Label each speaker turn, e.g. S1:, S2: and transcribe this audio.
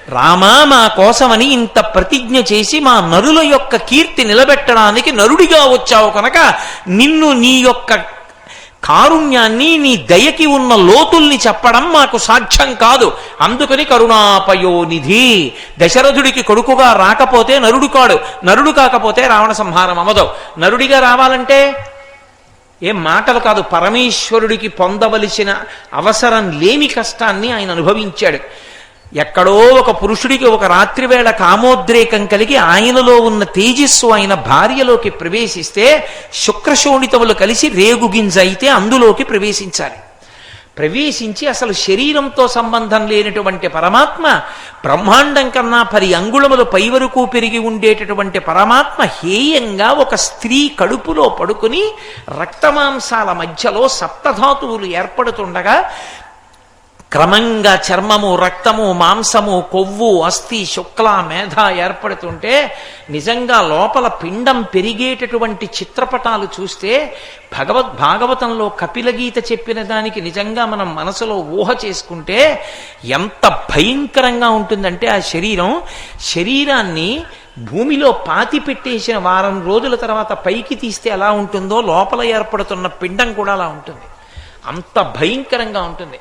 S1: రామా మా కోసమని ఇంత ప్రతిజ్ఞ చేసి మా నరుల యొక్క కీర్తి నిలబెట్టడానికి నరుడిగా వచ్చావు కనుక నిన్ను నీ యొక్క కారుణ్యాన్ని నీ దయకి ఉన్న లోతుల్ని చెప్పడం మాకు సాధ్యం కాదు. అందుకని కరుణాపయోనిధి. దశరథుడికి కొడుకుగా రాకపోతే నరుడు కాడు, నరుడు కాకపోతే రావణ సంహారం అవ్వదు. నరుడిగా రావాలంటే ఏం మాటలు కాదు, పరమేశ్వరుడికి పొందవలసిన అవసరం లేని కష్టాన్ని ఆయన అనుభవించాడు. ఎక్కడో ఒక పురుషుడికి ఒక రాత్రివేళ కామోద్రేకం కలిగి ఆయనలో ఉన్న తేజస్సు ఆయన భార్యలోకి ప్రవేశిస్తే శుక్రశోణితములు కలిసి రేగుగింజ అయితే అందులోకి ప్రవేశించాలి. ప్రవేశించి అసలు శరీరంతో సంబంధం లేనటువంటి పరమాత్మ, బ్రహ్మాండం కన్నా 10 అంగుళములు పై వరకు పెరిగి ఉండేటటువంటి పరమాత్మ హేయంగా ఒక స్త్రీ కడుపులో పడుకుని రక్తమాంసాల మధ్యలో సప్తధాతువులు ఏర్పడుతుండగా క్రమంగా చర్మము, రక్తము, మాంసము, కొవ్వు, అస్థి, శుక్ల, మేధ ఏర్పడుతుంటే నిజంగా లోపల పిండం పెరిగేటటువంటి చిత్రపటాలు చూస్తే భాగవతంలో కపిలగీత చెప్పిన దానికి నిజంగా మనం మనసులో ఊహ చేసుకుంటే ఎంత భయంకరంగా ఉంటుందంటే ఆ శరీరాన్ని భూమిలో పాతి పెట్టేసిన వారం రోజుల తర్వాత పైకి తీస్తే ఎలా ఉంటుందో లోపల ఏర్పడుతున్న పిండం కూడా అలా ఉంటుంది. అంత భయంకరంగా ఉంటుంది.